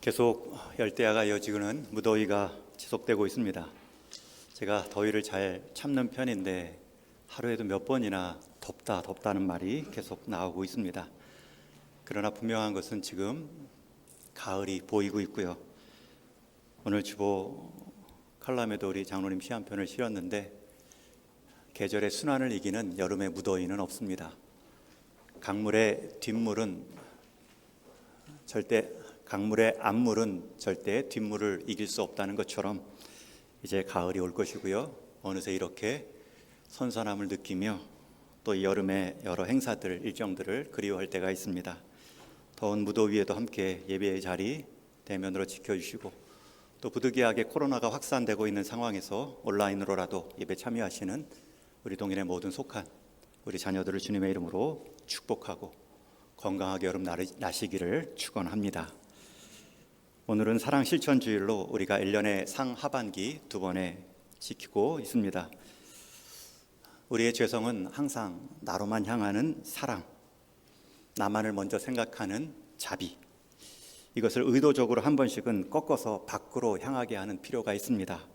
계속 열대야가 이어지고는 무더위가 지속되고 있습니다. 제가 더위를 잘 참는 편인데 하루에도 몇 번이나 덥다는 말이 계속 나오고 있습니다. 그러나 분명한 것은 지금 가을이 보이고 있고요. 오늘 주보 칼럼에도 우리 장로님 시 한 편을 실었는데 계절의 순환을 이기는 여름의 무더위는 없습니다. 강물의 앞물은 절대 뒷물을 이길 수 없다는 것처럼 이제 가을이 올 것이고요. 어느새 이렇게 선선함을 느끼며 또 이 여름의 여러 행사들, 일정들을 그리워할 때가 있습니다. 더운 무더위에도 함께 예배의 자리 대면으로 지켜주시고 또 부득이하게 코로나가 확산되고 있는 상황에서 온라인으로라도 예배 참여하시는 우리 동일의 모든 속한 우리 자녀들을 주님의 이름으로 축복하고 건강하게 여름 나시기를 축원합니다. 오늘은 사랑 실천 주일로 우리가 1년의 상하반기 두 번에 지키고 있습니다. 우리의 죄성은 항상 나로만 향하는 사랑, 나만을 먼저 생각하는 자비, 이것을 의도적으로 한 번씩은 꺾어서 밖으로 향하게 하는 필요가 있습니다.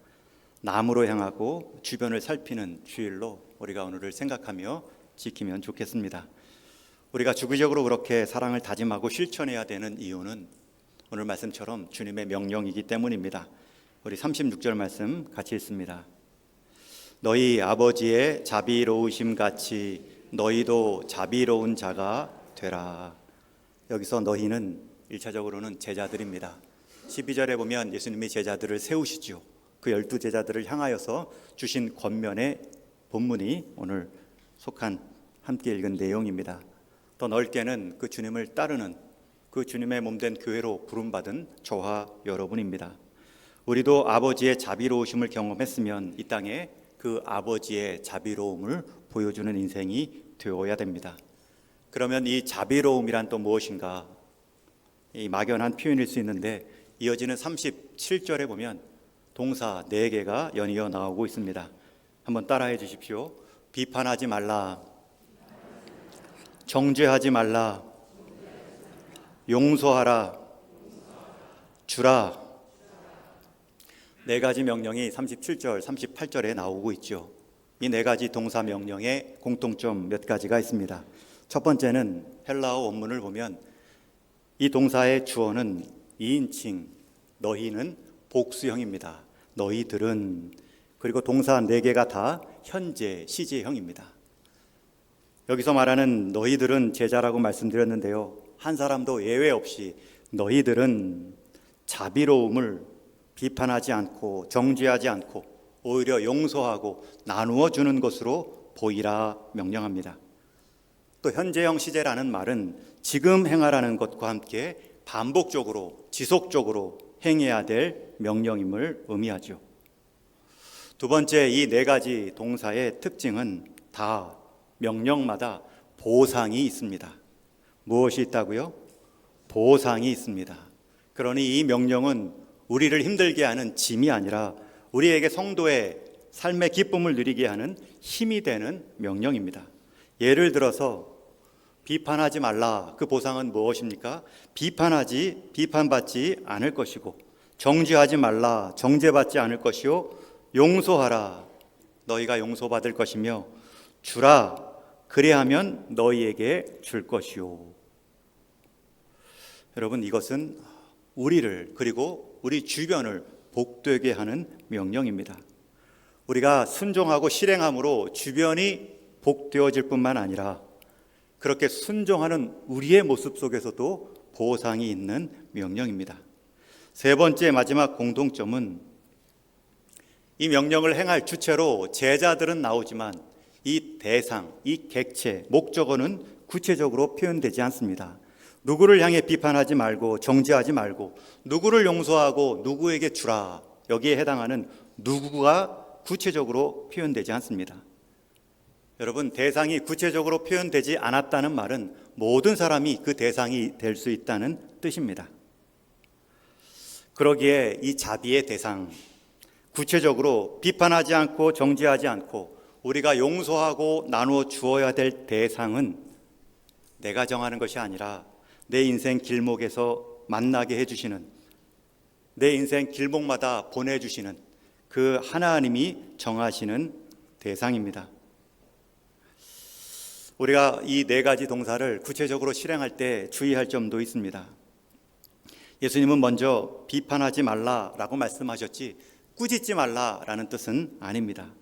남으로 향하고 주변을 살피는 주일로 우리가 오늘을 생각하며 지키면 좋겠습니다. 우리가 주기적으로 그렇게 사랑을 다짐하고 실천해야 되는 이유는 오늘 말씀처럼 주님의 명령이기 때문입니다. 우리 36절 말씀 같이 읽습니다. 너희 아버지의 자비로우심 같이 너희도 자비로운 자가 되라. 여기서 너희는 1차적으로는 제자들입니다. 12절에 보면 예수님이 제자들을 세우시죠. 그 12제자들을 향하여서 주신 권면의 본문이 오늘 속한 함께 읽은 내용입니다. 더 넓게는 그 주님을 따르는 그 주님의 몸된 교회로 부름받은 저와 여러분입니다. 우리도 아버지의 자비로우심을 경험했으면 이 땅에 그 아버지의 자비로움을 보여주는 인생이 되어야 됩니다. 그러면 이 자비로움이란 또 무엇인가? 이 막연한 표현일 수 있는데 이어지는 37절에 보면 동사 4개가 연이어 나오고 있습니다. 한번 따라해 주십시오. 비판하지 말라, 정죄하지 말라, 용서하라, 주라. 4가지 명령이 37절, 38절에 나오고 있죠. 이 4가지 동사 명령에 공통점 몇 가지가 있습니다. 첫 번째는 헬라어 원문을 보면 이 동사의 주어는 2인칭, 너희는 복수형입니다. 너희들은, 그리고 동사 4개가 다 현재 시제형입니다. 여기서 말하는 너희들은 제자라고 말씀드렸는데요. 한 사람도 예외 없이 너희들은 자비로움을 비판하지 않고 정죄하지 않고 오히려 용서하고 나누어 주는 것으로 보이라 명령합니다. 또 현재형 시제라는 말은 지금 행하라는 것과 함께 반복적으로 지속적으로 행해야 될 명령임을 의미하죠. 두 번째, 이 4가지 동사의 특징은 다 명령마다 보상이 있습니다. 무엇이 있다고요? 보상이 있습니다. 그러니 이 명령은 우리를 힘들게 하는 짐이 아니라 우리에게 성도의 삶의 기쁨을 누리게 하는 힘이 되는 명령입니다. 예를 들어서 비판하지 말라. 그 보상은 무엇입니까? 비판받지 않을 것이고, 정죄하지 말라. 정죄받지 않을 것이요, 용서하라. 너희가 용서받을 것이며, 주라. 그래야면 너희에게 줄 것이요. 여러분, 이것은 우리를 그리고 우리 주변을 복되게 하는 명령입니다. 우리가 순종하고 실행함으로 주변이 복되어질 뿐만 아니라 그렇게 순종하는 우리의 모습 속에서도 보상이 있는 명령입니다. 세 번째, 마지막 공통점은 이 명령을 행할 주체로 제자들은 나오지만 이 대상, 이 객체, 목적어는 구체적으로 표현되지 않습니다. 누구를 향해 비판하지 말고 정죄하지 말고 누구를 용서하고 누구에게 주라, 여기에 해당하는 누구가 구체적으로 표현되지 않습니다. 여러분, 대상이 구체적으로 표현되지 않았다는 말은 모든 사람이 그 대상이 될 수 있다는 뜻입니다. 그러기에 이 자비의 대상, 구체적으로 비판하지 않고 정죄하지 않고 우리가 용서하고 나누어 주어야 될 대상은 내가 정하는 것이 아니라 내 인생 길목에서 만나게 해주시는 내 인생 길목마다 보내주시는 그 하나님이 정하시는 대상입니다. 우리가 이 네 가지 동사를 구체적으로 실행할 때 주의할 점도 있습니다. 예수님은 먼저 비판하지 말라라고 말씀하셨지 꾸짖지 말라라는 뜻은 아닙니다.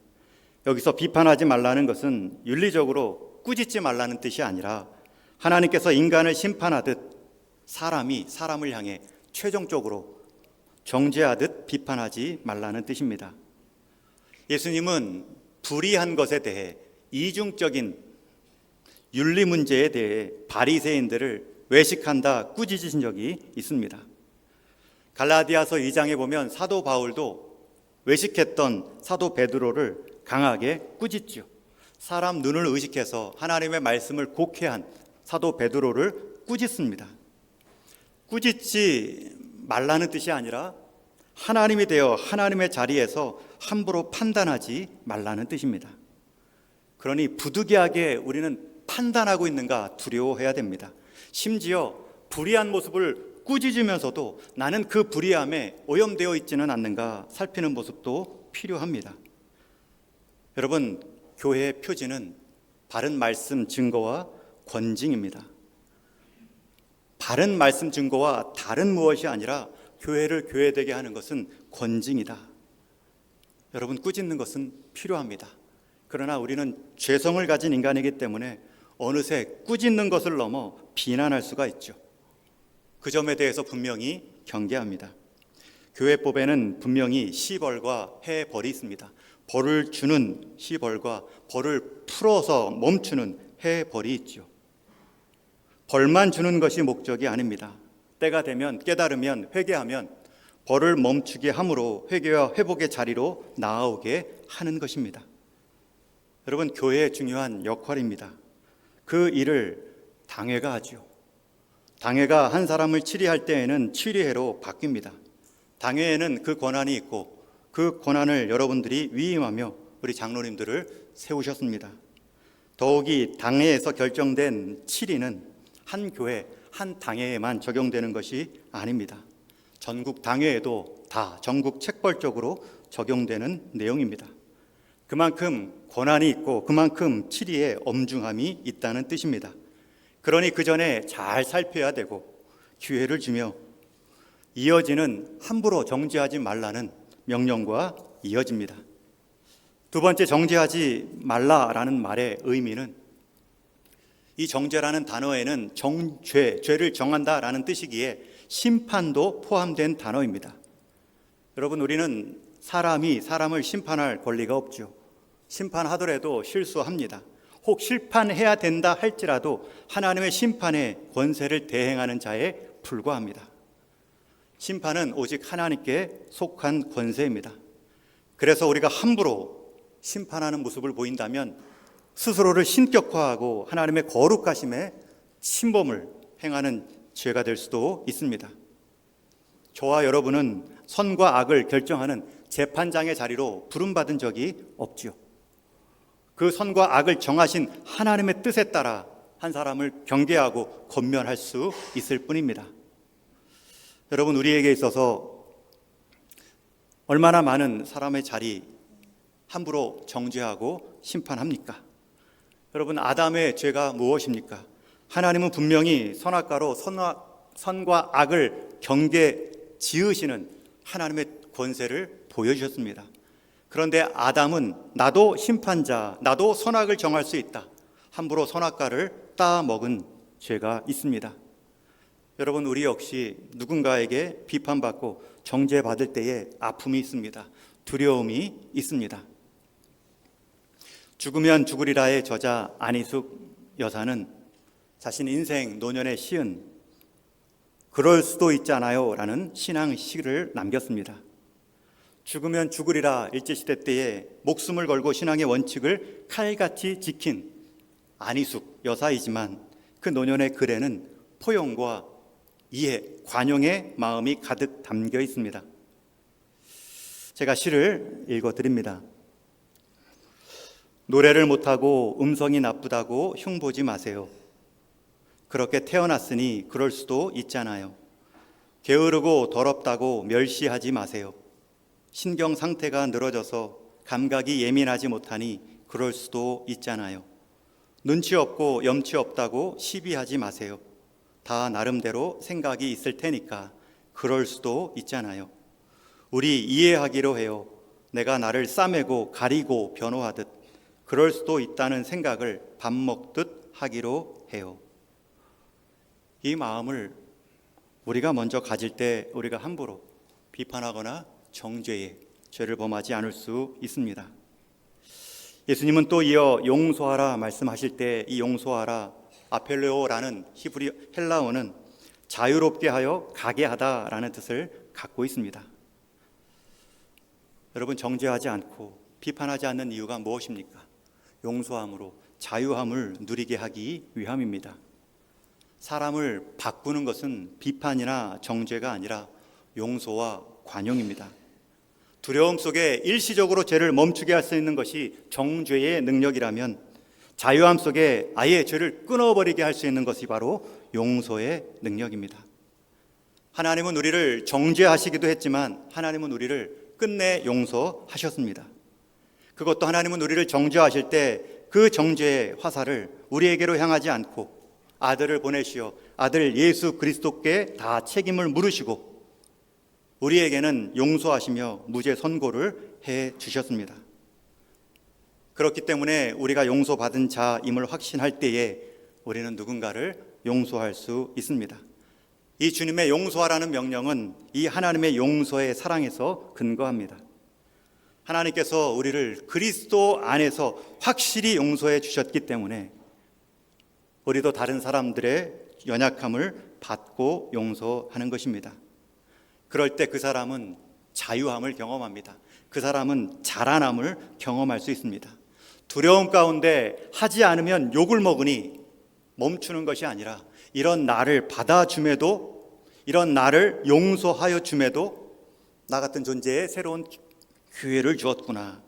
여기서 비판하지 말라는 것은 윤리적으로 꾸짖지 말라는 뜻이 아니라 하나님께서 인간을 심판하듯 사람이 사람을 향해 최종적으로 정죄하듯 비판하지 말라는 뜻입니다. 예수님은 불의한 것에 대해 이중적인 윤리 문제에 대해 바리새인들을 외식한다 꾸짖으신 적이 있습니다. 갈라디아서 2장에 보면 사도 바울도 외식했던 사도 베드로를 강하게 꾸짖죠. 사람 눈을 의식해서 하나님의 말씀을 곡해한 사도 베드로를 꾸짖습니다. 꾸짖지 말라는 뜻이 아니라 하나님이 되어 하나님의 자리에서 함부로 판단하지 말라는 뜻입니다. 그러니 부득이하게 우리는 판단하고 있는가 두려워해야 됩니다. 심지어 불의한 모습을 꾸짖으면서도 나는 그 불의함에 오염되어 있지는 않는가 살피는 모습도 필요합니다. 여러분, 교회의 표지는 바른 말씀 증거와 권징입니다. 바른 말씀 증거와 다른 무엇이 아니라 교회를 교회되게 하는 것은 권징이다. 여러분, 꾸짖는 것은 필요합니다. 그러나 우리는 죄성을 가진 인간이기 때문에 어느새 꾸짖는 것을 넘어 비난할 수가 있죠. 그 점에 대해서 분명히 경계합니다. 교회법에는 분명히 시벌과 해벌이 있습니다. 벌을 주는 시벌과 벌을 풀어서 멈추는 해벌이 있죠. 벌만 주는 것이 목적이 아닙니다. 때가 되면 깨달으면 회개하면 벌을 멈추게 함으로 회개와 회복의 자리로 나아오게 하는 것입니다. 여러분, 교회의 중요한 역할입니다. 그 일을 당회가 하죠. 당회가 한 사람을 치리할 때에는 치리회로 바뀝니다. 당회에는 그 권한이 있고 그 권한을 여러분들이 위임하며 우리 장로님들을 세우셨습니다. 더욱이 당회에서 결정된 치리는 한 교회, 한 당회에만 적용되는 것이 아닙니다. 전국 당회에도 다 전국 책벌적으로 적용되는 내용입니다. 그만큼 권한이 있고 그만큼 치리에 엄중함이 있다는 뜻입니다. 그러니 그 전에 잘 살펴야 되고 기회를 주며 이어지는 함부로 정죄하지 말라는 명령과 이어집니다. 두 번째, 정죄하지 말라라는 말의 의미는 이 정죄라는 단어에는 죄를 정한다라는 뜻이기에 심판도 포함된 단어입니다. 여러분, 우리는 사람이 사람을 심판할 권리가 없죠. 심판하더라도 실수합니다. 혹 심판해야 된다 할지라도 하나님의 심판의 권세를 대행하는 자에 불과합니다. 심판은 오직 하나님께 속한 권세입니다. 그래서 우리가 함부로 심판하는 모습을 보인다면 스스로를 신격화하고 하나님의 거룩하심에 침범을 행하는 죄가 될 수도 있습니다. 저와 여러분은 선과 악을 결정하는 재판장의 자리로 부름받은 적이 없죠. 그 선과 악을 정하신 하나님의 뜻에 따라 한 사람을 경계하고 권면할 수 있을 뿐입니다. 여러분, 우리에게 있어서 얼마나 많은 사람의 자리 함부로 정죄하고 심판합니까? 여러분, 아담의 죄가 무엇입니까? 하나님은 분명히 선악과로 선과 악을 경계 지으시는 하나님의 권세를 보여주셨습니다. 그런데 아담은 나도 심판자, 나도 선악을 정할 수 있다, 함부로 선악과를 따먹은 죄가 있습니다. 여러분, 우리 역시 누군가에게 비판받고 정죄받을 때에 아픔이 있습니다. 두려움이 있습니다. 죽으면 죽으리라의 저자 안희숙 여사는 자신 인생 노년의 시은 그럴 수도 있잖아요 라는 신앙시를 남겼습니다. 죽으면 죽으리라 일제시대 때에 목숨을 걸고 신앙의 원칙을 칼같이 지킨 안희숙 여사이지만 그 노년의 글에는 포용과 이해, 관용의 마음이 가득 담겨 있습니다. 제가 시를 읽어드립니다. 노래를 못하고 음성이 나쁘다고 흉보지 마세요. 그렇게 태어났으니 그럴 수도 있잖아요. 게으르고 더럽다고 멸시하지 마세요. 신경 상태가 늘어져서 감각이 예민하지 못하니 그럴 수도 있잖아요. 눈치 없고 염치 없다고 시비하지 마세요. 다 나름대로 생각이 있을 테니까 그럴 수도 있잖아요. 우리 이해하기로 해요. 내가 나를 싸매고 가리고 변호하듯 그럴 수도 있다는 생각을 밥 먹듯 하기로 해요. 이 마음을 우리가 먼저 가질 때 우리가 함부로 비판하거나 정죄의 죄를 범하지 않을 수 있습니다. 예수님은 또 이어 용서하라 말씀하실 때 이 용서하라 아펠레오라는 히브리 헬라어는 자유롭게 하여 가게 하다라는 뜻을 갖고 있습니다. 여러분, 정죄하지 않고 비판하지 않는 이유가 무엇입니까? 용서함으로 자유함을 누리게 하기 위함입니다. 사람을 바꾸는 것은 비판이나 정죄가 아니라 용서와 관용입니다. 두려움 속에 일시적으로 죄를 멈추게 할 수 있는 것이 정죄의 능력이라면 자유함 속에 아예 죄를 끊어버리게 할 수 있는 것이 바로 용서의 능력입니다. 하나님은 우리를 정죄하시기도 했지만 하나님은 우리를 끝내 용서하셨습니다. 그것도 하나님은 우리를 정죄하실 때 그 정죄의 화살을 우리에게로 향하지 않고 아들을 보내시어 아들 예수 그리스도께 다 책임을 물으시고 우리에게는 용서하시며 무죄 선고를 해 주셨습니다. 그렇기 때문에 우리가 용서받은 자임을 확신할 때에 우리는 누군가를 용서할 수 있습니다. 이 주님의 용서하라는 명령은 이 하나님의 용서의 사랑에서 근거합니다. 하나님께서 우리를 그리스도 안에서 확실히 용서해 주셨기 때문에 우리도 다른 사람들의 연약함을 받고 용서하는 것입니다. 그럴 때 그 사람은 자유함을 경험합니다. 그 사람은 자라남을 경험할 수 있습니다. 두려움 가운데 하지 않으면 욕을 먹으니 멈추는 것이 아니라 이런 나를 받아줌에도, 이런 나를 용서하여 줌에도 나 같은 존재에 새로운 기회를 주었구나.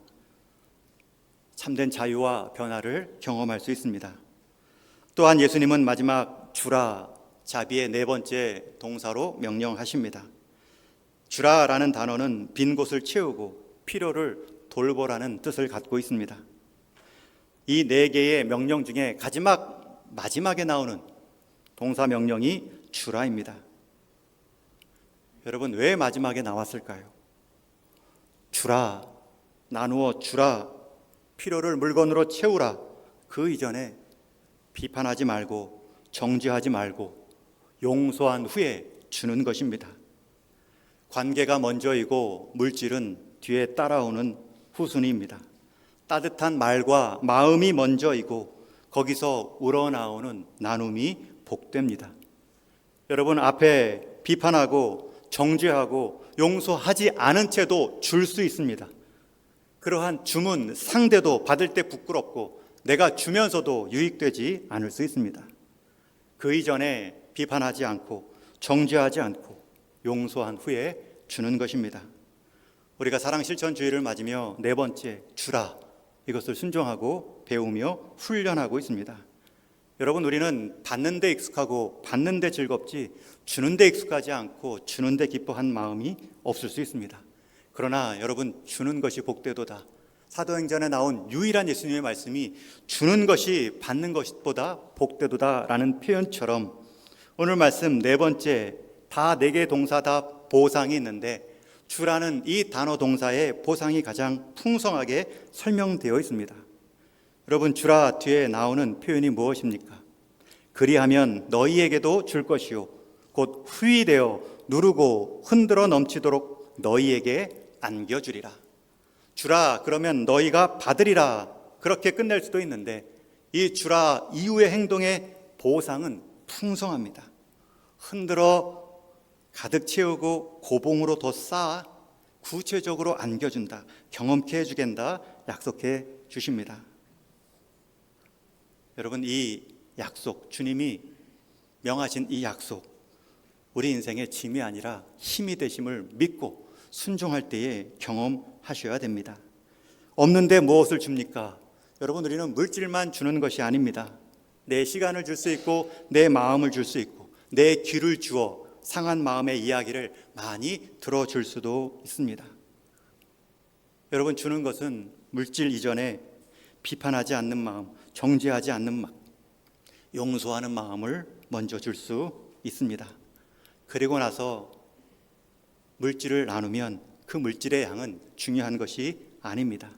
참된 자유와 변화를 경험할 수 있습니다. 또한 예수님은 마지막 주라, 자비의 네 번째 동사로 명령하십니다. 주라라는 단어는 빈 곳을 채우고 필요를 돌보라는 뜻을 갖고 있습니다. 이 네 개의 명령 중에 마지막에 나오는 동사 명령이 주라입니다. 여러분, 왜 마지막에 나왔을까요? 주라, 나누어 주라, 필요를 물건으로 채우라. 그 이전에 비판하지 말고 정죄하지 말고 용서한 후에 주는 것입니다. 관계가 먼저이고 물질은 뒤에 따라오는 후순위입니다. 따뜻한 말과 마음이 먼저이고 거기서 우러나오는 나눔이 복됩니다. 여러분, 앞에 비판하고 정죄하고 용서하지 않은 채도 줄 수 있습니다. 그러한 줌은 상대도 받을 때 부끄럽고 내가 주면서도 유익되지 않을 수 있습니다. 그 이전에 비판하지 않고 정죄하지 않고 용서한 후에 주는 것입니다. 우리가 사랑실천주의를 맞으며 네 번째 주라, 이것을 순종하고 배우며 훈련하고 있습니다. 여러분, 우리는 받는 데 익숙하고 받는 데 즐겁지 주는 데 익숙하지 않고 주는 데 기뻐한 마음이 없을 수 있습니다. 그러나 여러분, 주는 것이 복되도다. 사도행전에 나온 유일한 예수님의 말씀이 주는 것이 받는 것보다 복되도다라는 표현처럼 오늘 말씀 네 번째, 다 네 개의 동사 다 보상이 있는데 주라는 이 단어 동사의 보상이 가장 풍성하게 설명되어 있습니다. 여러분, 주라 뒤에 나오는 표현이 무엇입니까? 그리하면 너희에게도 줄 것이요 곧 후히되어 누르고 흔들어 넘치도록 너희에게 안겨주리라. 주라 그러면 너희가 받으리라, 그렇게 끝낼 수도 있는데 이 주라 이후의 행동의 보상은 풍성합니다. 흔들어 가득 채우고 고봉으로 더 쌓아 구체적으로 안겨준다, 경험케 해주겠다, 약속해 주십니다. 여러분, 이 약속, 주님이 명하신 이 약속, 우리 인생의 짐이 아니라 힘이 되심을 믿고 순종할 때에 경험하셔야 됩니다. 없는데 무엇을 줍니까? 여러분, 우리는 물질만 주는 것이 아닙니다. 내 시간을 줄 수 있고 내 마음을 줄 수 있고 내 귀를 주어 상한 마음의 이야기를 많이 들어줄 수도 있습니다. 여러분, 주는 것은 물질 이전에 비판하지 않는 마음, 정죄하지 않는 마음, 용서하는 마음을 먼저 줄 수 있습니다. 그리고 나서 물질을 나누면 그 물질의 양은 중요한 것이 아닙니다.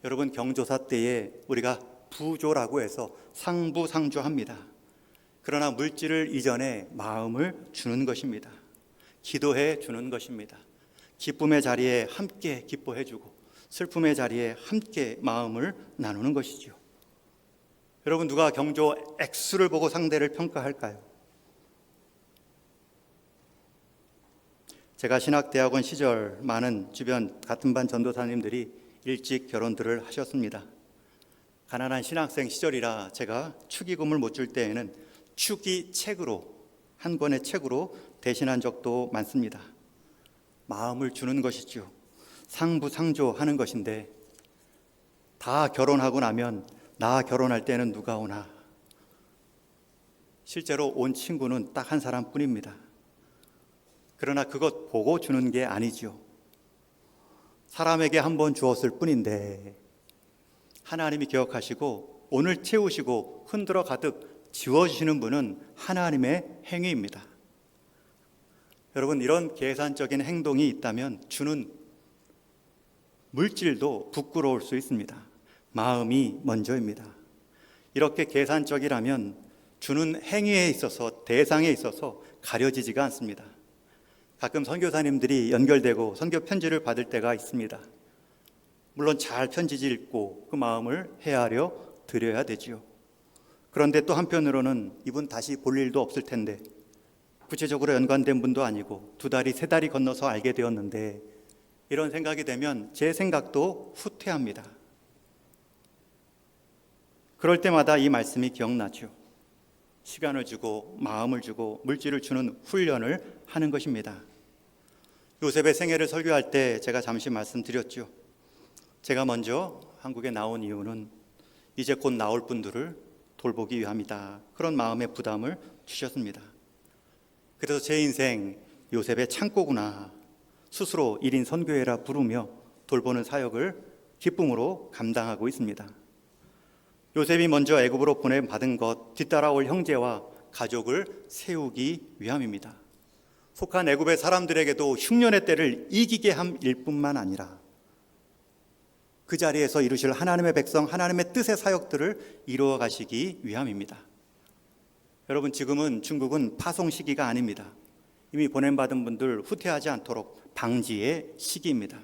여러분, 경조사 때에 우리가 부조라고 해서 상부상조합니다. 그러나 물질을 이전에 마음을 주는 것입니다. 기도해 주는 것입니다. 기쁨의 자리에 함께 기뻐해 주고 슬픔의 자리에 함께 마음을 나누는 것이죠. 여러분, 누가 경조 액수를 보고 상대를 평가할까요? 제가 신학대학원 시절 많은 주변 같은 반 전도사님들이 일찍 결혼들을 하셨습니다. 가난한 신학생 시절이라 제가 축의금을 못 줄 때에는 축의책으로, 한 권의 책으로 대신한 적도 많습니다. 마음을 주는 것이죠. 상부상조하는 것인데, 다 결혼하고 나면 나 결혼할 때는 누가 오나? 실제로 온 친구는 딱 한 사람뿐입니다. 그러나 그것 보고 주는 게 아니죠. 사람에게 한 번 주었을 뿐인데 하나님이 기억하시고 오늘 채우시고 흔들어 가득 지워주시는 분은 하나님의 행위입니다. 여러분, 이런 계산적인 행동이 있다면 주는 물질도 부끄러울 수 있습니다. 마음이 먼저입니다. 이렇게 계산적이라면 주는 행위에 있어서, 대상에 있어서 가려지지가 않습니다. 가끔 선교사님들이 연결되고 선교 편지를 받을 때가 있습니다. 물론 잘 편지 읽고 그 마음을 헤아려 드려야 되지요. 그런데 또 한편으로는 이분 다시 볼 일도 없을 텐데, 구체적으로 연관된 분도 아니고 2다리 3다리 건너서 알게 되었는데, 이런 생각이 되면 제 생각도 후퇴합니다. 그럴 때마다 이 말씀이 기억나죠. 시간을 주고 마음을 주고 물질을 주는 훈련을 하는 것입니다. 요셉의 생애를 설교할 때 제가 잠시 말씀드렸죠. 제가 먼저 한국에 나온 이유는 이제 곧 나올 분들을 돌보기 위함이다. 그런 마음의 부담을 주셨습니다. 그래서 제 인생 요셉의 창고구나, 스스로 1인 선교회라 부르며 돌보는 사역을 기쁨으로 감당하고 있습니다. 요셉이 먼저 애굽으로 보내받은 것, 뒤따라올 형제와 가족을 세우기 위함입니다. 속한 애굽의 사람들에게도 흉년의 때를 이기게 함일 뿐만 아니라 그 자리에서 이루실 하나님의 백성, 하나님의 뜻의 사역들을 이루어 가시기 위함입니다. 여러분, 지금은 중국은 파송 시기가 아닙니다. 이미 보냄받은 분들 후퇴하지 않도록 방지의 시기입니다.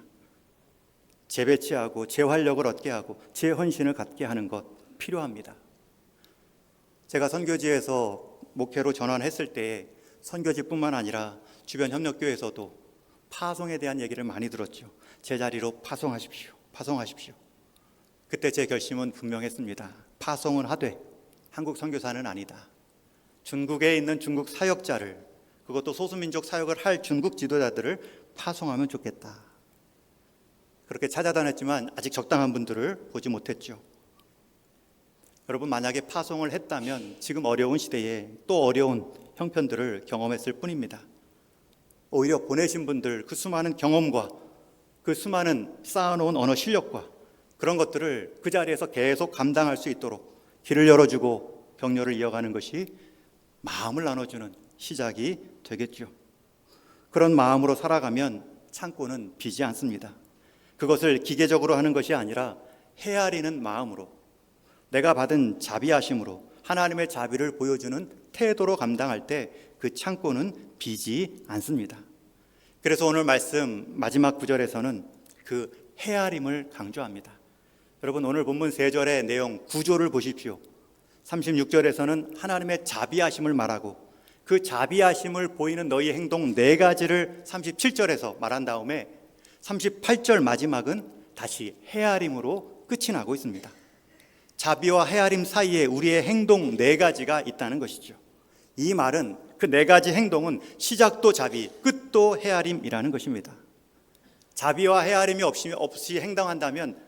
재배치하고 재활력을 얻게 하고 재헌신을 갖게 하는 것 필요합니다. 제가 선교지에서 목회로 전환했을 때 선교지뿐만 아니라 주변 협력교회에서도 파송에 대한 얘기를 많이 들었죠. 제자리로 파송하십시오. 파송하십시오. 그때 제 결심은 분명했습니다. 파송은 하되 한국 선교사는 아니다. 중국에 있는 중국 사역자를, 그것도 소수민족 사역을 할 중국 지도자들을 파송하면 좋겠다. 그렇게 찾아다녔지만 아직 적당한 분들을 보지 못했죠. 여러분, 만약에 파송을 했다면 지금 어려운 시대에 또 어려운 형편들을 경험했을 뿐입니다. 오히려 보내신 분들 그 수많은 경험과 그 수많은 쌓아놓은 언어 실력과 그런 것들을 그 자리에서 계속 감당할 수 있도록 길을 열어주고 격려를 이어가는 것이 마음을 나눠주는 시작이 되겠죠. 그런 마음으로 살아가면 창고는 비지 않습니다. 그것을 기계적으로 하는 것이 아니라 헤아리는 마음으로, 내가 받은 자비하심으로 하나님의 자비를 보여주는 태도로 감당할 때 그 창고는 비지 않습니다. 그래서 오늘 말씀 마지막 구절에서는 그 헤아림을 강조합니다. 여러분, 오늘 본문 3절의 내용 구조를 보십시오. 36절에서는 하나님의 자비하심을 말하고 그 자비하심을 보이는 너희 행동 4가지를 37절에서 말한 다음에 38절 마지막은 다시 헤아림으로 끝이 나고 있습니다. 자비와 헤아림 사이에 우리의 행동 4가지가 있다는 것이죠. 이 말은 그 4가지 행동은 시작도 자비, 끝도 헤아림이라는 것입니다. 자비와 헤아림이 없이 행동한다면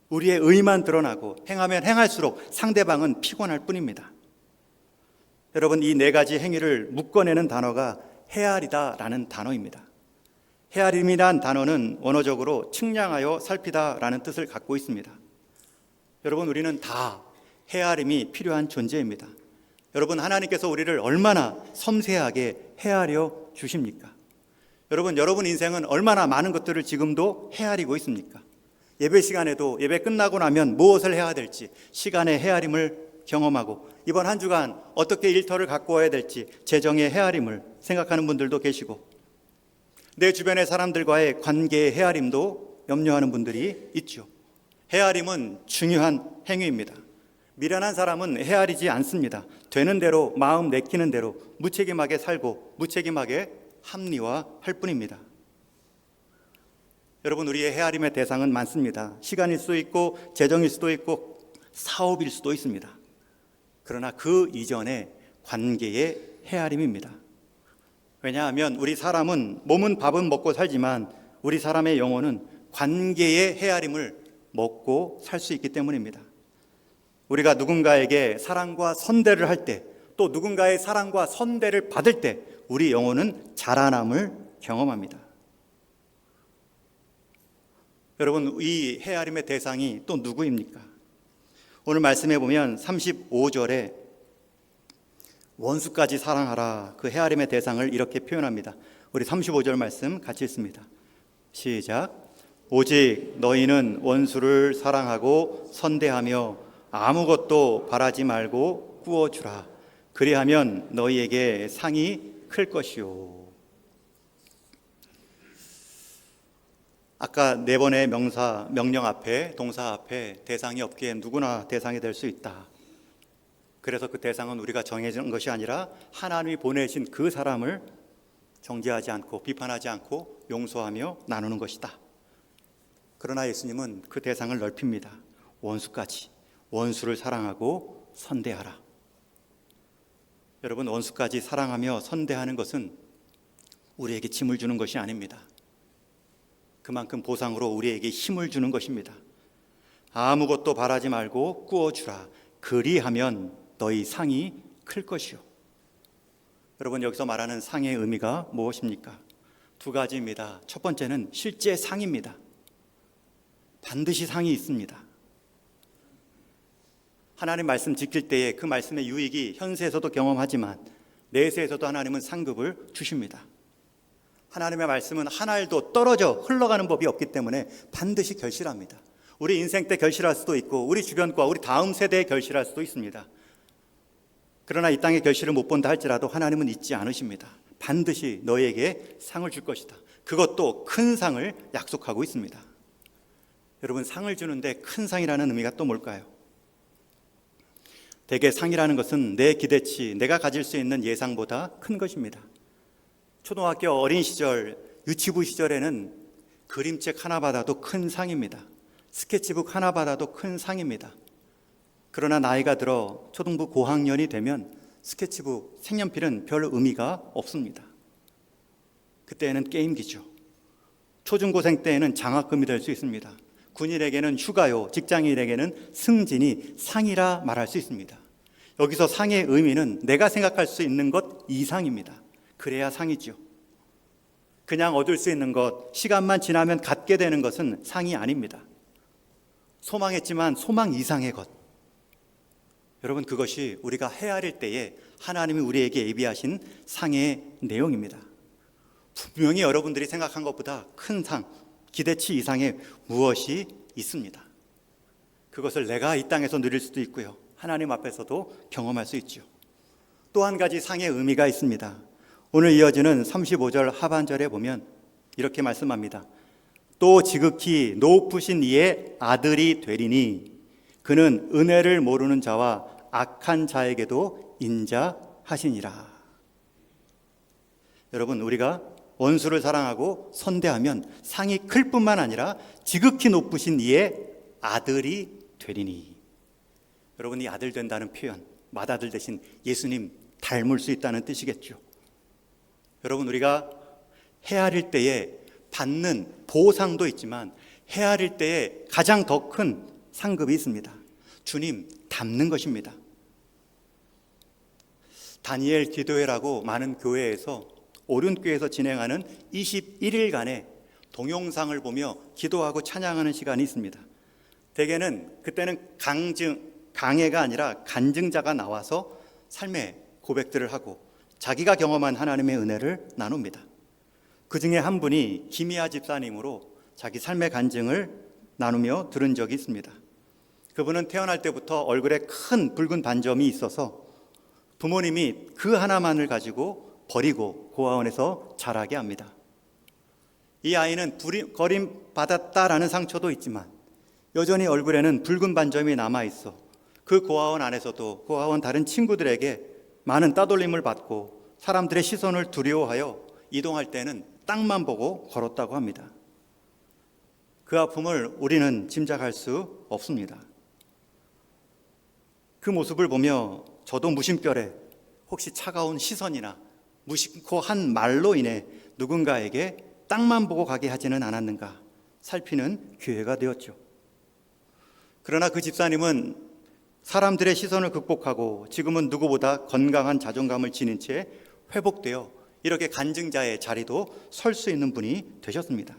우리의 의만 드러나고 행하면 행할수록 상대방은 피곤할 뿐입니다. 여러분, 이 네 가지 행위를 묶어내는 단어가 헤아리다라는 단어입니다. 헤아림이란 단어는 원어적으로 측량하여 살피다라는 뜻을 갖고 있습니다. 여러분, 우리는 다 헤아림이 필요한 존재입니다. 여러분, 하나님께서 우리를 얼마나 섬세하게 헤아려 주십니까? 여러분 인생은 얼마나 많은 것들을 지금도 헤아리고 있습니까? 예배 시간에도 예배 끝나고 나면 무엇을 해야 될지 시간의 헤아림을 경험하고, 이번 한 주간 어떻게 일터를 갖고 와야 될지 재정의 헤아림을 생각하는 분들도 계시고, 내 주변의 사람들과의 관계의 헤아림도 염려하는 분들이 있죠. 헤아림은 중요한 행위입니다. 미련한 사람은 헤아리지 않습니다. 되는 대로, 마음 내키는 대로 무책임하게 살고 무책임하게 합리화할 뿐입니다. 여러분, 우리의 헤아림의 대상은 많습니다. 시간일 수도 있고 재정일 수도 있고 사업일 수도 있습니다. 그러나 그 이전에 관계의 헤아림입니다. 왜냐하면 우리 사람은, 몸은 밥은 먹고 살지만 우리 사람의 영혼은 관계의 헤아림을 먹고 살 수 있기 때문입니다. 우리가 누군가에게 사랑과 선대를 할 때, 또 누군가의 사랑과 선대를 받을 때 우리 영혼은 자라남을 경험합니다. 여러분, 이 헤아림의 대상이 또 누구입니까? 오늘 말씀해 보면 35절에 원수까지 사랑하라, 그 헤아림의 대상을 이렇게 표현합니다. 우리 35절 말씀 같이 읽습니다. 시작. 오직 너희는 원수를 사랑하고 선대하며 아무것도 바라지 말고 꾸어주라. 그리하면 너희에게 상이 클 것이요. 아까 네 번의 명령 앞에, 동사 앞에 대상이 없기에 누구나 대상이 될 수 있다. 그래서 그 대상은 우리가 정해진 것이 아니라 하나님이 보내신 그 사람을 정죄하지 않고 비판하지 않고 용서하며 나누는 것이다. 그러나 예수님은 그 대상을 넓힙니다. 원수까지, 원수를 사랑하고 선대하라. 여러분, 원수까지 사랑하며 선대하는 것은 우리에게 짐을 주는 것이 아닙니다. 그만큼 보상으로 우리에게 힘을 주는 것입니다. 아무것도 바라지 말고 꾸어주라. 그리하면 너희 상이 클 것이요. 여러분, 여기서 말하는 상의 의미가 무엇입니까? 두 가지입니다. 첫 번째는 실제 상입니다. 반드시 상이 있습니다. 하나님 말씀 지킬 때에 그 말씀의 유익이 현세에서도 경험하지만 내세에서도 하나님은 상급을 주십니다. 하나님의 말씀은 한 알도 떨어져 흘러가는 법이 없기 때문에 반드시 결실합니다. 우리 인생 때 결실할 수도 있고 우리 주변과 우리 다음 세대에 결실할 수도 있습니다. 그러나 이 땅에 결실을 못 본다 할지라도 하나님은 잊지 않으십니다. 반드시 너희에게 상을 줄 것이다. 그것도 큰 상을 약속하고 있습니다. 여러분, 상을 주는데 큰 상이라는 의미가 또 뭘까요? 대개 상이라는 것은 내 기대치, 내가 가질 수 있는 예상보다 큰 것입니다. 초등학교 어린 시절, 유치부 시절에는 그림책 하나 받아도 큰 상입니다. 스케치북 하나 받아도 큰 상입니다. 그러나 나이가 들어 초등부 고학년이 되면 스케치북, 색연필은 별 의미가 없습니다. 그때는 게임기죠. 초중고생 때에는 장학금이 될 수 있습니다. 군인에게는 휴가요, 직장인에게는 승진이 상이라 말할 수 있습니다. 여기서 상의 의미는 내가 생각할 수 있는 것 이상입니다. 그래야 상이죠. 그냥 얻을 수 있는 것, 시간만 지나면 갖게 되는 것은 상이 아닙니다. 소망했지만 소망 이상의 것. 여러분, 그것이 우리가 헤아릴 때에 하나님이 우리에게 예비하신 상의 내용입니다. 분명히 여러분들이 생각한 것보다 큰 상, 기대치 이상의 무엇이 있습니다. 그것을 내가 이 땅에서 누릴 수도 있고요, 하나님 앞에서도 경험할 수 있죠. 또 한 가지 상의 의미가 있습니다. 오늘 이어지는 35절 하반절에 보면 이렇게 말씀합니다. 또 지극히 높으신 이의 아들이 되리니 그는 은혜를 모르는 자와 악한 자에게도 인자하시니라. 여러분, 우리가 원수를 사랑하고 선대하면 상이 클 뿐만 아니라 지극히 높으신 이의 아들이 되리니. 여러분, 이 아들 된다는 표현, 맏아들 대신 예수님 닮을 수 있다는 뜻이겠죠. 여러분, 우리가 헤아릴 때에 받는 보상도 있지만 헤아릴 때에 가장 더 큰 상급이 있습니다. 주님 닮는 것입니다. 다니엘 기도회라고 많은 교회에서 오륜교에서 진행하는 21일간의 동영상을 보며 기도하고 찬양하는 시간이 있습니다. 대개는 그때는 강해가 아니라 간증자가 나와서 삶의 고백들을 하고 자기가 경험한 하나님의 은혜를 나눕니다. 그 중에 한 분이 김희아 집사님으로 자기 삶의 간증을 나누며 들은 적이 있습니다. 그분은 태어날 때부터 얼굴에 큰 붉은 반점이 있어서 부모님이 그 하나만을 가지고 버리고 고아원에서 자라게 합니다. 이 아이는 버림받았다라는 상처도 있지만 여전히 얼굴에는 붉은 반점이 남아있어 그 고아원 안에서도 고아원 다른 친구들에게 많은 따돌림을 받고 사람들의 시선을 두려워하여 이동할 때는 땅만 보고 걸었다고 합니다. 그 아픔을 우리는 짐작할 수 없습니다. 그 모습을 보며 저도 무심결에 혹시 차가운 시선이나 무심코 한 말로 인해 누군가에게 땅만 보고 가게 하지는 않았는가 살피는 기회가 되었죠. 그러나 그 집사님은 사람들의 시선을 극복하고 지금은 누구보다 건강한 자존감을 지닌 채 회복되어 이렇게 간증자의 자리도 설 수 있는 분이 되셨습니다.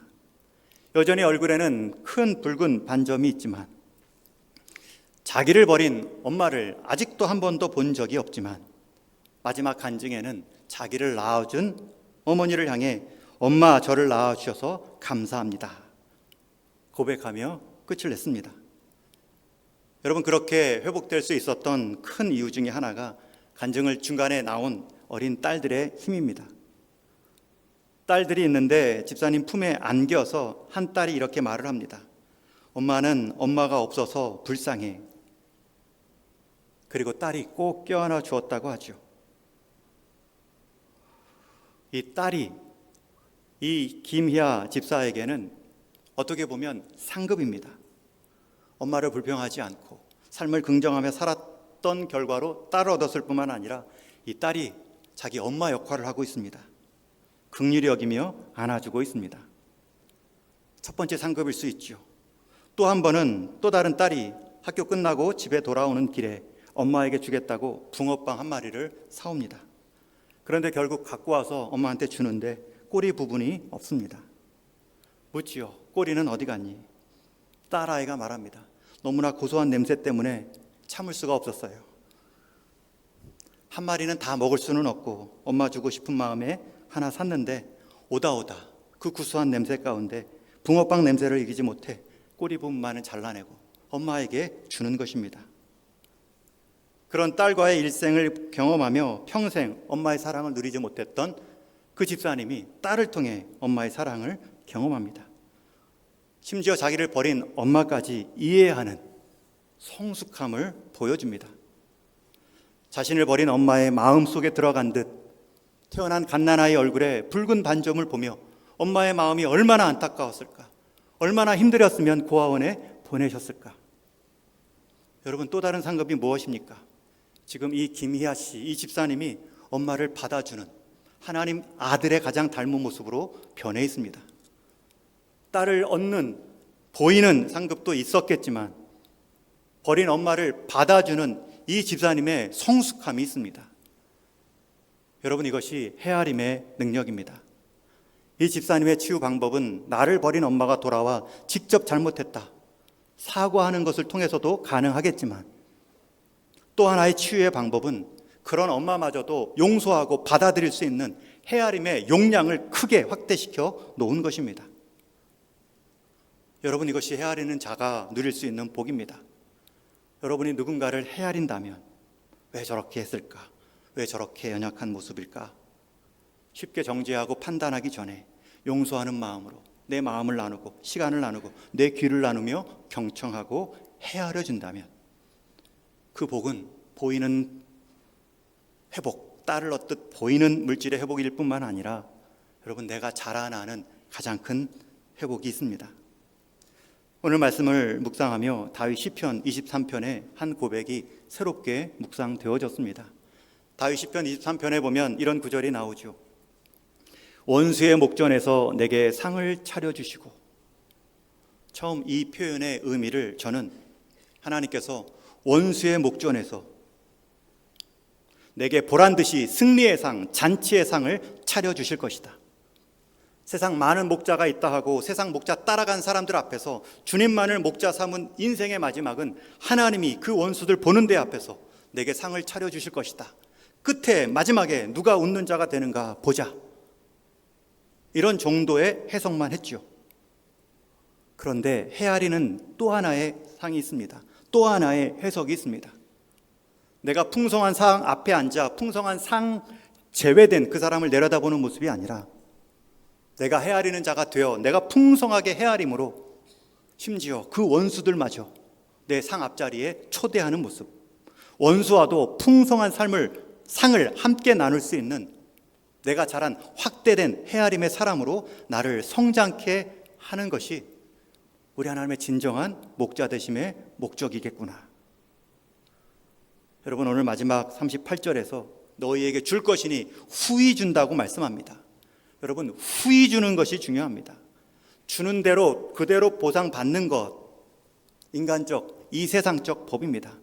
여전히 얼굴에는 큰 붉은 반점이 있지만 자기를 버린 엄마를 아직도 한 번도 본 적이 없지만 마지막 간증에는 자기를 낳아준 어머니를 향해 엄마 저를 낳아주셔서 감사합니다 고백하며 끝을 냈습니다. 여러분, 그렇게 회복될 수 있었던 큰 이유 중에 하나가 간증을 중간에 나온 어린 딸들의 힘입니다. 딸들이 있는데 집사님 품에 안겨서 한 딸이 이렇게 말을 합니다. 엄마는 엄마가 없어서 불쌍해. 그리고 딸이 꼭 껴안아 주었다고 하죠. 이 딸이 이 김희아 집사에게는 어떻게 보면 상급입니다. 엄마를 불평하지 않고 삶을 긍정하며 살았던 결과로 딸을 얻었을 뿐만 아니라 이 딸이 자기 엄마 역할을 하고 있습니다. 긍휼히 여기며 안아주고 있습니다. 첫 번째 상급일 수 있죠. 또 한 번은 또 다른 딸이 학교 끝나고 집에 돌아오는 길에 엄마에게 주겠다고 붕어빵 한 마리를 사옵니다. 그런데 결국 갖고 와서 엄마한테 주는데 꼬리 부분이 없습니다. 묻지요. 꼬리는 어디 갔니? 딸아이가 말합니다. 너무나 고소한 냄새 때문에 참을 수가 없었어요. 한 마리는 다 먹을 수는 없고 엄마 주고 싶은 마음에 하나 샀는데 오다 그 구수한 냄새 가운데 붕어빵 냄새를 이기지 못해 꼬리 부분만은 잘라내고 엄마에게 주는 것입니다. 그런 딸과의 일생을 경험하며 평생 엄마의 사랑을 누리지 못했던 그 집사님이 딸을 통해 엄마의 사랑을 경험합니다. 심지어 자기를 버린 엄마까지 이해하는 성숙함을 보여줍니다. 자신을 버린 엄마의 마음속에 들어간 듯 태어난 갓난아이 얼굴에 붉은 반점을 보며 엄마의 마음이 얼마나 안타까웠을까, 얼마나 힘들었으면 고아원에 보내셨을까. 여러분, 또 다른 상급이 무엇입니까? 지금 이 김희아 씨, 이 집사님이 엄마를 받아주는 하나님 아들의 가장 닮은 모습으로 변해 있습니다. 딸을 얻는 보이는 상급도 있었겠지만 버린 엄마를 받아주는 이 집사님의 성숙함이 있습니다. 여러분, 이것이 헤아림의 능력입니다. 이 집사님의 치유 방법은 나를 버린 엄마가 돌아와 직접 잘못했다 사과하는 것을 통해서도 가능하겠지만 또 하나의 치유의 방법은 그런 엄마마저도 용서하고 받아들일 수 있는 헤아림의 용량을 크게 확대시켜 놓은 것입니다. 여러분, 이것이 헤아리는 자가 누릴 수 있는 복입니다. 여러분이 누군가를 헤아린다면 왜 저렇게 했을까? 왜 저렇게 연약한 모습일까? 쉽게 정죄하고 판단하기 전에 용서하는 마음으로 내 마음을 나누고 시간을 나누고 내 귀를 나누며 경청하고 헤아려 준다면 그 복은 보이는 회복, 딸을 얻듯 보이는 물질의 회복일 뿐만 아니라 여러분, 내가 자라나는 가장 큰 회복이 있습니다. 오늘 말씀을 묵상하며 다윗 시편 23편의 한 고백이 새롭게 묵상되어졌습니다. 다윗 시편 23편에 보면 이런 구절이 나오죠. 원수의 목전에서 내게 상을 차려주시고. 처음 이 표현의 의미를 저는 하나님께서 원수의 목전에서 내게 보란듯이 승리의 상, 잔치의 상을 차려주실 것이다. 세상 많은 목자가 있다 하고 세상 목자 따라간 사람들 앞에서 주님만을 목자 삼은 인생의 마지막은 하나님이 그 원수들 보는 데 앞에서 내게 상을 차려주실 것이다. 끝에 마지막에 누가 웃는 자가 되는가 보자. 이런 정도의 해석만 했죠. 그런데 헤아리는 또 하나의 상이 있습니다. 또 하나의 해석이 있습니다. 내가 풍성한 상 앞에 앉아 풍성한 상 제외된 그 사람을 내려다보는 모습이 아니라 내가 헤아리는 자가 되어 내가 풍성하게 헤아림으로 심지어 그 원수들마저 내 상 앞자리에 초대하는 모습, 원수와도 풍성한 상을 함께 나눌 수 있는 내가 자란 확대된 헤아림의 사람으로 나를 성장케 하는 것이 우리 하나님의 진정한 목자 되심의 목적이겠구나. 여러분, 오늘 마지막 38절에서 너희에게 줄 것이니 후히 준다고 말씀합니다. 여러분, 후히 주는 것이 중요합니다. 주는 대로 그대로 보상받는 것, 인간적, 이 세상적 법입니다.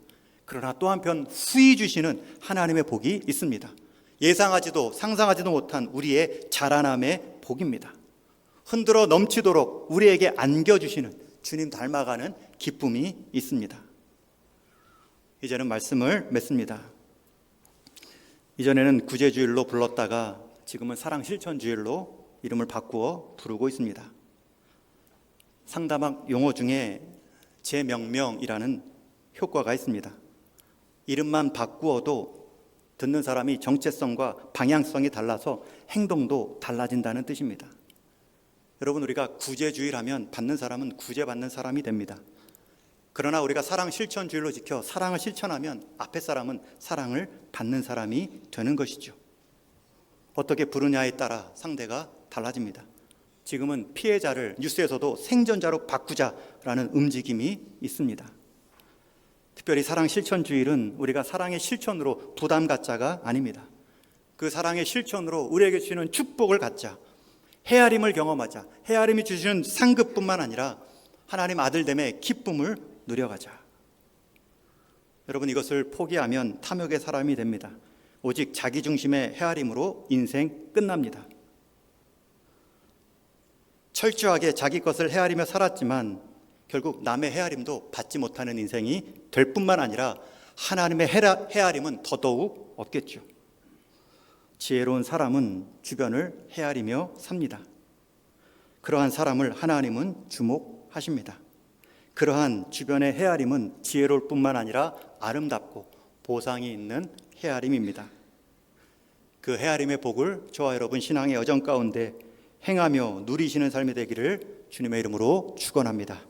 그러나 또 한편 후히 주시는 하나님의 복이 있습니다. 예상하지도 상상하지도 못한 우리의 자라남의 복입니다. 흔들어 넘치도록 우리에게 안겨주시는 주님 닮아가는 기쁨이 있습니다. 이제는 말씀을 맺습니다. 이전에는 구제주일로 불렀다가 지금은 사랑실천주일로 이름을 바꾸어 부르고 있습니다. 상담학 용어 중에 재명명이라는 효과가 있습니다. 이름만 바꾸어도 듣는 사람이 정체성과 방향성이 달라서 행동도 달라진다는 뜻입니다. 여러분, 우리가 구제주의라면 받는 사람은 구제받는 사람이 됩니다. 그러나 우리가 사랑 실천주의로 지켜 사랑을 실천하면 앞에 사람은 사랑을 받는 사람이 되는 것이죠. 어떻게 부르냐에 따라 상대가 달라집니다. 지금은 피해자를 뉴스에서도 생존자로 바꾸자라는 움직임이 있습니다. 특별히 사랑 실천주일은 우리가 사랑의 실천으로 부담 갖자가 아닙니다. 그 사랑의 실천으로 우리에게 주시는 축복을 갖자, 헤아림을 경험하자, 헤아림이 주시는 상급뿐만 아니라 하나님 아들됨의 기쁨을 누려가자. 여러분, 이것을 포기하면 탐욕의 사람이 됩니다. 오직 자기 중심의 헤아림으로 인생 끝납니다. 철저하게 자기 것을 헤아리며 살았지만 결국 남의 헤아림도 받지 못하는 인생이 될 뿐만 아니라 하나님의 헤아림은 더더욱 없겠죠. 지혜로운 사람은 주변을 헤아리며 삽니다. 그러한 사람을 하나님은 주목하십니다. 그러한 주변의 헤아림은 지혜로울 뿐만 아니라 아름답고 보상이 있는 헤아림입니다. 그 헤아림의 복을 저와 여러분 신앙의 여정 가운데 행하며 누리시는 삶이 되기를 주님의 이름으로 축원합니다.